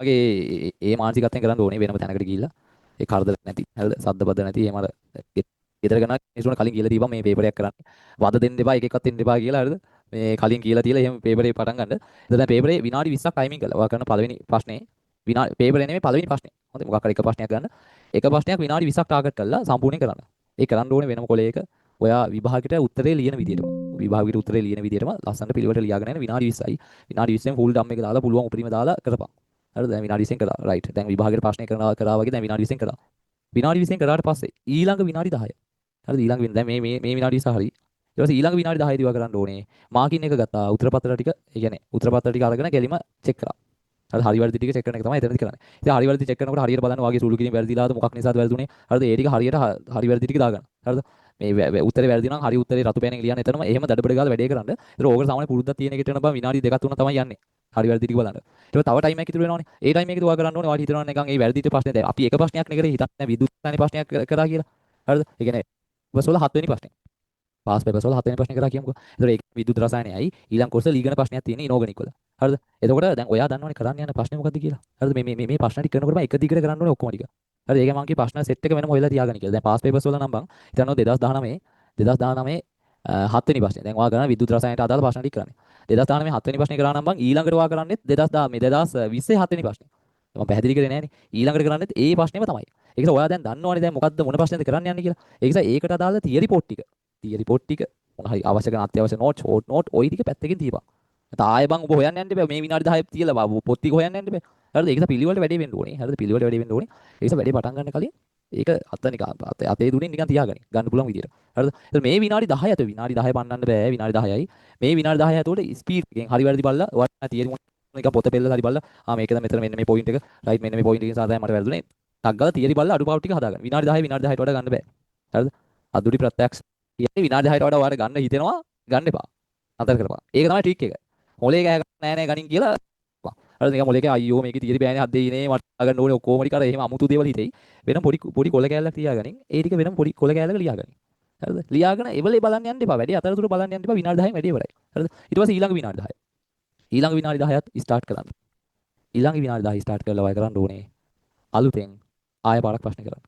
මගේ ඒ මානසිකත්වයෙන් කරන්න ඕනේ වෙනම තැනකට ගිහිල්ලා ඒ කරදර නැති හරිද සද්ද බද්ද නැති එහෙම අර ගෙදර ගන්න මිනිස්සුන්ට කලින් කියලා දීපන් මේ පේපරයක් කරන්න වද දෙන්න එපා එක එකක්වත් දෙන්න එපා කියලා හරිද මේ කලින් කියලා තියලා එහෙම පේපරේ පටන් ගන්න. එතන දැන් පේපරේ විනාඩි 20ක් ටයිමින් කළා. ඔයා කරන පළවෙනි ප්‍රශ්නේ පේපරේ නෙමෙයි පළවෙනි ප්‍රශ්නේ. හොඳයි මොකක් හරි එක ප්‍රශ්නයක් ගන්න. එක ප්‍රශ්නයක් විනාඩි 20ක් ටාගට් කරලා සම්පූර්ණ කරන්න. ඒ කරන්න ඕනේ වෙනම කොලයක ඔයා විභාගෙට උත්තරේ ලියන විදිහටම. විභාගෙට උත්තරේ ලියන විදිහටම ලස්සනට පිළිවෙලට ලියාගෙන යන විනාඩි 20යි. විනාඩි 20ෙන් ෆුල් ඩම් එක දාලා පුළුවන් උපරිම දාලා කරපන්. හරිද? දැන් විනාඩි 20ෙන් කරා. රයිට්. දැන් විභාගෙට ප්‍රශ්නේ කරා වගේ දැන් විනාඩි 20ෙන් කරා. විනාඩි 20ෙන් කරාට පස්සේ ඊළඟ විනාඩි 10. හරිද? ඊළඟ දැන් මේ විනාඩි 20 හරි. ඊට පස්සේ ඊළඟ විනාඩි 10 දිවා කරන්න ඕනේ. මාකින් එක ගත්තා. උත්තර පත්‍ර ටික, ඒ කියන්නේ උත්තර පත්‍ර ටික අරගෙන ගැලිම චෙක් කරා. හරි වැරදි ටික චෙක් කරන එක තමයි එතනදි කරන්නේ. ඉතින් හරි වැරදි චෙක් කරනකොට හරියට බලන්න වාගේ සුළු කිරීම වැරදිලාද මොකක් නිසාද වැරදුනේ. හරිද? ඒ ටික හරියට හරි වැරදි ටික දාගන්න. හරිද? මේ උත්තරේ වැරදි නම් හරි උත්තරේ රතු පෑනෙන් ලියන්න එතනම එහෙම දඩබඩ ගාලා වැඩේ කරන්න. ඒතර ඕකට සාමාන්‍ය පුරුද්දක් තියෙන එකට යන බා විනාඩි දෙකක් තුනක් තමයි යන්නේ. හරි වැරදි ටික බලන්න. ඊට තව ටයිම් එකක් ඉතුරු වෙනවනේ. ඒ ටයිම් එකේදී ඔයා කරන්න ඕනේ ඔයාට හිතනවා නිකන් ඒ වැරදිට ප්‍රශ්නේ දැන් අපි එක ප්‍රශ්නයක් නේ කරේ හිතන්නේ නැහැ විදුත් ස්ථානේ ප්‍රශ්නයක් කරා කියලා. හරිද? ඒ කියන්නේ බස් වල 7 වෙනි ප්‍රශ්නේ. පාස් පේපර්ස් වල 7 වෙනි ප්‍රශ්නේ කරා කියමුකෝ. ඒතර ඒක විදුත් රසායනයයි ඊළඟ කොටස ලීගන ප්‍රශ්නයක් තියෙන ඉනෝගනික් වල. හරිද? එතකොට දැන් ඔයා දන්නවනේ කරන්න යන ප්‍රශ්නේ මොකද්ද කියලා. හරිද? මේ ප්‍රශ්න ටික කරනකොට මම එක දිගට කරන්න ඕනේ ඔක්කොම ටික. හරිද? ඒකෙන් මම කිය ප්‍රශ්න සෙට් එක වෙනම හොයලා තියාගන්න කියලා. දැන් පාස් පේපර්ස් වල නම් බං හිතනවා 2019 7 වෙනි ප්‍රශ්නේ. දැන් ඔයා කරන විදුත් රසායනයට අදාළ ප්‍රශ්න ටික කරන්නේ. 2019 7 වෙනි ප්‍රශ්නේ කරා නම් බං ඊළඟට ඔයා කරන්නේත් 2020 7 වෙනි ප්‍රශ්නේ. මම පැහැදිලි කරේ නෑනේ. ඊළඟට කරන්නේත් ඒ ප්‍රශ්නේම තමයි. ඒක නිසා ඔයා දැන් දන්නවනේ දැන් මොකද්ද මොන ප්‍රශ්නේද කරන්න යන්නේ කියලා. ඒ නිසා ඒකට අදාළ තියරි පොට් ටික. තියරි පොට් ටික මොන හරි අවශ්‍ය කරන අත්‍යවශ්‍ය නෝට් ඔය ටික පැත්තකින් තියපන්. නැත්නම් ආයෙ බං ඔබ හොයන්න යන්න බෑ. මේ විනාඩි 10 තියලා පොත් ටික හොයන්න යන්න බෑ. හරිද? ඒක නිසා පිළිවෙලට වැඩේ වෙන්න ඕනේ. හරිද? පිළිවෙලට වැඩේ වෙන්න ඕනේ. ඒ නිසා වැඩේ පටන් ගන්න කලින් ඒක අත නිකන් අතේ දුරින් නිකන් තියාගනි. ගන්න පුළුවන් විදියට. හරිද? එතකොට මේ විනාඩි 10 ඇතුළේ විනාඩි 10 පන්නන්න බෑ. විනාඩි 10යි. මේ විනාඩි 10 ඇතුළේ ස්පීඩ් එකෙන් හරි වැරදි බලලා ඔයාලා තියරි නිකන් පොත පෙළලා හරි බලලා මේකද මෙතන මෙන්න මේ පොයින්ට් එක රයිට් මෙන්න මේ පොයින්ට් එකෙන් සාදා මට වැරදුනේ. ටක් ගාලා තියරි බලලා අඩුපාඩු ටික හදාගන්න. විනාඩි 10 විනාඩි 10ට වඩා ගන්න බෑ. හරිද? අදුරි ප්‍රත්‍යක්ෂ කියන්නේ විනාඩි 10ට වඩා ඔයාලට ගන්න හිතෙනවා ගන්න එපා. අතර කරපන්. ඒක තමයි ට්‍රික් එක. මොලේ ගෑ ගන්න නෑ නෑ ගනින් කියලා. හරිද? නිකන් මොලේ ගෑ අයියෝ මේකේ තියරි බෑනේ හදේ ඉනේ මට ගන්න ඕනේ ඔක්කොම ටික අර එහෙම අමුතු දේවල් හිතෙයි. වෙන පොඩි පොඩි කොළ කෑල්ලක් තියාගනින්. ඒ ටික වෙනම පොඩි කොළ කෑල්ලක ලියාගනින්. හරිද? ලියාගෙන එවලේ බලන්න යන්න එපා. වැඩි අතරතුර බලන්න යන්න එපා. විනාඩි 10න් වැඩි ඉවරයි. හරිද? ඊට පස්සේ ඊළඟ විනාඩි 10. ඊළඟ විනාඩි 10ත් ස්ටාර්ට් කරන්න. ඊළඟ විනාඩි 10 ස්ටාර්ට් කරලා වය කරන්න ඕනේ. අලුතෙන් ආය පාරක් ප්‍රශ්න කරන්න.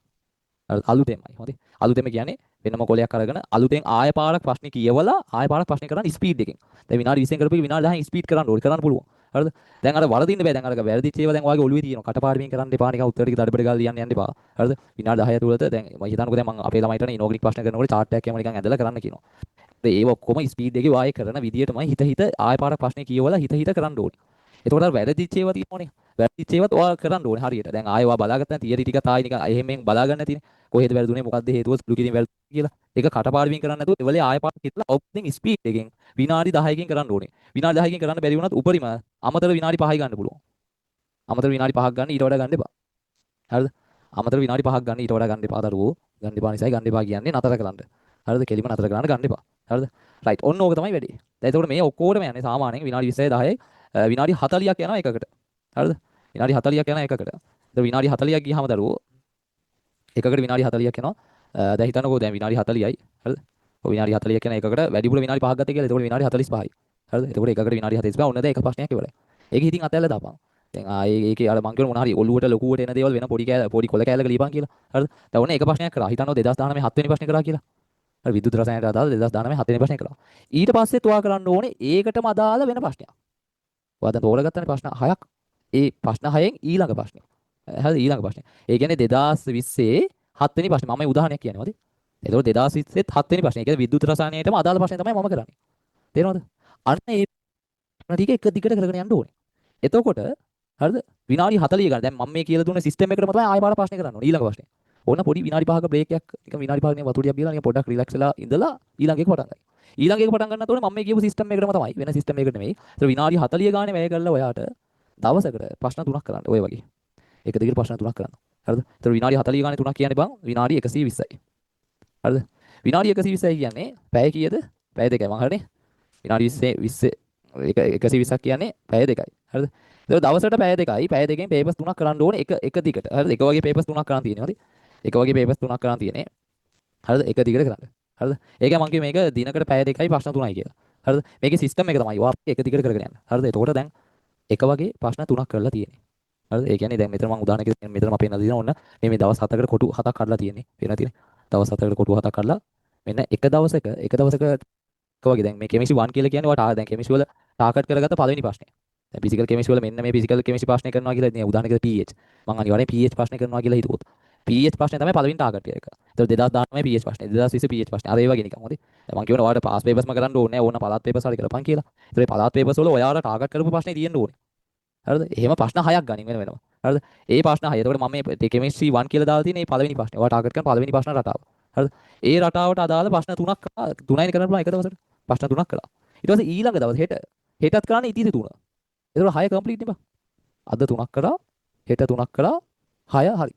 අලුතෙන්මයි හොඳේ. අලුතෙන්ම කියන්නේ වෙනම කොලයක් අරගෙන අලුතෙන් ආය පාරක් ප්‍රශ්න කියවලා ආය පාරක් ප්‍රශ්න කරන්න ස්පීඩ් එකෙන්. දැන් විනාඩි 20ෙන් කරපු එක විනාඩි 10න් ස්පීඩ් කරන්න ඕනේ. කරන්න පුළුවන්. හරිද? දැන් අර වරදින්න බෑ. දැන් අර වැරදිච්ච ඒවා දැන් ඔයාගේ ඔළුවේ තියෙනවා. කටපාඩමින් කරන්න එපා. නිකන් උත්තර ටික දඩබඩ ගාලා ලියන්න යන්න එපා. හරිද? විනාඩි 10 ඇතුළත දැන් මම හිතන්නකෝ දැන් මම අපේ ළමයිට ඉනෝගනික් ප්‍රශ්න කරනකොට chart එකක් යම නිකන් ඇදලා කරන්න කියනවා. ඒක ඔක්කොම ස්පීඩ් එකේ වායේ කරන විදියටමයි හිත ආය පාරක් ප්‍රශ්නේ කියවලා හිත කරන්න ඕනේ. එතකොට අර වැරදිච්ච ඒවා තියෙනවනේ. වැරදිච්ච ඒවත් ඔයා කරන්න ඕනේ හරියට. දැන් ආයෙ ඔයා බලාගත්තා නම් තියරි ටික තායි නිකන් එහෙම බලාගන්න නැතිනේ. කොහෙද වැරදුනේ මොකද්ද හේතුව සුළු කිරීම වැරදි කියලා. ඒක කටපාඩමින් කරන්න නැතුව එවලේ ආයෙ පාඩම් හිතලා ඔප්පෙන් ස්පීඩ් එකෙන් විනාඩි 10කින් කරන්න ඕනේ. විනාඩි 10කින් කරන්න බැරි වුණත් උපරිම අමතර විනාඩි 5යි ගන්න පුළුවන්. අමතර විනාඩි 5ක් ගන්න ඊට වඩා ගන්න එපා. හරිද? අමතර විනාඩි 5ක් ගන්න ඊට වඩා ගන්න එපා දරුවෝ. ගන්න එපා නිසායි ගන්න එපා කියන්නේ නතර කරන්න. හරිද? කෙලිම නතර කරන්න ගන්න එපා. හරිද? රයිට්. ඔන්න ඕක තමයි වැඩේ. දැන් එතකොට මේ ඔක්කොටම යන්නේ සාමාන්‍යයෙන් විනාඩි 20යි 10යි විනාඩි 40ක් යනවා එකකට. හරිද? විනාඩි 40ක් යනවා එකකට. දැන් විනාඩි 40ක් ගියාම දරුවෝ එකකට විනාඩි 40ක් යනවා. දැන් හිතන්නකෝ දැන් විනාඩි 40යි. හරිද? ඔය විනාඩි 40ක් යන එකකට වැඩිපුර විනාඩි 5ක් ගත්තේ කියලා. එතකොට විනාඩි 45යි. හරිද? එතකොට එකකට විනාඩි 45 ඔන්න දැන් එක ප්‍රශ්නයක් ඉවරයි. ඒක ඉතින් අතැල්ල දාපන්. දැන් ඒකේ අර මං කියන මොන හරි ඔලුවට ලොකුවට එන දේවල් වෙන පොඩි කොළ කෑල්ලක ලියපන් කියලා. හරිද? දැන් ඔන්න එක ප්‍රශ්නයක් කරා. හිතන්නකෝ 2019 7 වෙනි ප්‍රශ්නේ කරා කියලා. හරි විදුලි රසායනයට අදාළ 2019 7 වෙනි ප්‍රශ්නේ කරා. ඊට පස්සෙත් ඔයා කරන්න ඕනේ ඒකටම අදාළ වෙන ප්‍රශ්නයක්. ඔයා දැන් තෝරගත්තනේ ප්‍රශ්න 6ක්. ඒ ප්‍රශ්න 6න් ඊළඟ ප්‍රශ්නේ. හරිද? ඊළඟ ප්‍රශ්නේ. ඒ කියන්නේ 2020 7 වෙනි ප්‍රශ්නේ. මම මේ උදාහරණයක් කියන්නේ මොකද? එතකොට 2020 7 වෙනි ප්‍රශ්නේ. ඒ කියන්නේ විදුලි රසායනයටම අදාළ ප්‍රශ්නේ තමයි මම කරන්නේ. තේරෙනවද? අන්න ඒ ප්‍රශ්න ටික එක දිගට කරගෙන යන්න ඕනේ. එතකොට හරිද? විනාඩි 40 ගන්න. දැන් මම මේ කියලා දුන්න සිස්ටම් එකටම තමයි ආයෙ පාර ප්‍රශ්නේ කරන්න ඕනේ ඊළඟ ප්‍රශ්නේ. ඕන පොඩි විනාඩි 5ක බ්‍රේක් එකක් නිකන් විනාඩි 5ක නේ වතුර ටිකක් බීලා නිකන් පොඩ්ඩක් රිලැක්ස් වෙලා ඉඳලා ඊළඟ එක පටන් ගන්න. ඊළඟ එක පටන් ගන්නත් ඕනේ මම මේ කියපු සිස්ටම් එකටම තමයි. වෙන සිස්ටම් එකකට නෙමෙයි. ඒතර විනාඩි 40 ගානේ වැය කරලා ඔයාට දවසකට ප්‍රශ්න 3ක් කරන්න. ඔය වගේ. එක දිගට ප්‍රශ්න 3ක් කරන්න. හරිද? ඒතර විනාඩි 40 ගානේ 3ක් කියන්නේ බං විනාඩි 120යි. හරිද? විනාඩි 120යි කියන්නේ පැය කීයද? පැය දෙකයි මං හරිනේ. විනාඩි 20 120ක් කියන්නේ පැය දෙකයි. හරිද? ඒක දවසට පැය දෙකයි. පැය දෙකෙන් පේපර්ස් 3ක් කරන්න ඕනේ එක දිගට. හරිද? එක වගේ පේපර්ස් 3ක් කරන්න තියෙනවා. හරි? එක වගේ පේපර්ස් 3ක් කරන්න තියෙන්නේ. හරිද? එක දිගට කරන්න. හරිද? ඒකයි මං කිව්වේ මේක දිනකට පැය දෙකයි ප්‍රශ්න 3යි කියලා. හරිද? මේකේ සිස්ටම් එක තමයි. ඔයා එක දිගට කරගෙන යන්න. හරිද? එතකොට දැන් එක වගේ ප්‍රශ්න 3ක් කරලා තියෙන්නේ. හරිද? ඒ කියන්නේ දැන් මෙතන මම උදාහරණයක් දෙන්න මෙතන මම පෙන්නලා දෙනවා ඔන්න මේ දවස් 7කට කොටු 7ක් කඩලා තියෙන්නේ. පේනවා තියෙන්නේ. දවස් 7කට කොටු 7ක් කඩලා මෙන්න එක දවසක වගේ දැන් මේ කෙමිස්ට්‍රි 1 කියලා කියන්නේ ඔයාට දැන් කෙමිස්ට්‍රි වල ටාගට් කරගත්ත පළවෙනි ප්‍රශ්නේ. දැන් ෆිසිකල් කෙමිස්ට්‍රි වල මෙන්න මේ ෆිසිකල් කෙමිස්ට්‍රි ප්‍රශ්නේ කරනවා කියලා නේ උදාහරණයකට pH. මම අනිවාර්යෙන් pH ප්‍රශ්නේ කරනවා කියලා හිතුවොත්. pH ප්‍රශ්නේ තමයි පළවෙනි ටාගට් එක. ඒතකොට 2019 pH ප්‍රශ්නේ 2020 pH ප්‍රශ්නේ. අර ඒ වගේ නිකන් හොඳේ. දැන් මම කියනවා ඔයාලට පාස් පේපර්ස්ම කරන්න ඕනේ නැහැ. ඕන පළාත් පේපර්ස් හරි කරපන් කියලා. ඒතකොට මේ පළාත් පේපර්ස් වල ඔයාලා ටාගට් කරපු ප්‍රශ්නේ තියෙන්න ඕනේ. හරිද? එහෙම ප්‍රශ්න 6ක් ගනින් වෙනම. හරිද? ඒ ප්‍රශ්න 6. එතකොට මම මේ කෙමිස්ට්‍රි 1 කියලා දාලා තියෙන මේ පළවෙනි ප්‍රශ්නේ. ඔයා ටාගට් කරන පළවෙනි ප්‍රශ්න රටාව. හරිද? ඒ රටාවට අදාළ ප්‍රශ්න 3යි කරන්න පුළුවන් එක දවසට. ප්‍රශ්න 3ක් කළා. ඊට පස්සේ ඊළඟ දවස් හෙටත් කරන්නේ ඉතිරි 3. එතකොට 6 කම්ප්ලීට් නේ බා. අද 3ක් කරා, හෙට 3ක් කරා, 6 හරි.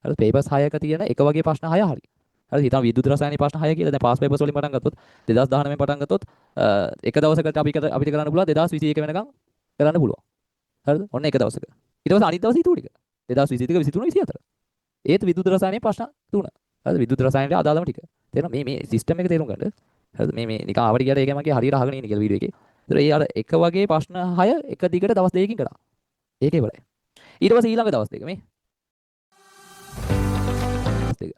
හරිද? පේපර්ස් 6ක තියෙන එක වගේ ප්‍රශ්න 6 හරි. හරිද? හිතන්න විද්‍යුත් රසායනික ප්‍රශ්න 6 කියලා. දැන් පාස් පේපර්ස් වලින් පටන් ගත්තොත් 2019 පටන් ගත්තොත් එක දවසකට අපිට කරන්න පුළුවන් 2021 වෙනකම් කරන්න පුළුවන්. හරිද? ඔන්න එක දවසක. ඊට පස්සේ අනිත් දවසේ ඊට ටික. 2022 23 24. ඒත් විද්‍යුත් රසායනික ප්‍රශ්න 3. හරිද? විද්‍යුත් රසායනයට අදාළම ටික. තේරෙනවද? මේ සිස්ටම් එක තේරුම් ගන්න. හරිද? මේ නිකන් ආවට ගියට ඒක මගේ හරියට අහගෙන ඉන්නේ කියලා වීඩියෝ එකේ. ඒතර ඒ අර එක වගේ ප්‍රශ්න 6 එක දිගට දවස් දෙකකින් කරා. ඒකේ ඉවරයි. ඊට පස්සේ ඊළඟ දවස් දෙක මේ. දවස් දෙක.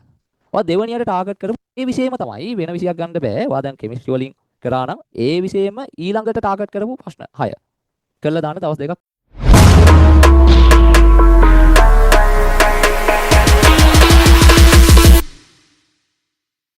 ඔය දෙවනියට ටාගට් කරපු ඒ විෂයම තමයි වෙන විෂයක් ගන්න බෑ. ඔයා දැන් කෙමිස්ට්‍රි වලින් කරා නම් ඒ විෂයෙම ඊළඟට ටාගට් කරපු ප්‍රශ්න 6. කළා දාන්න දවස් දෙකක්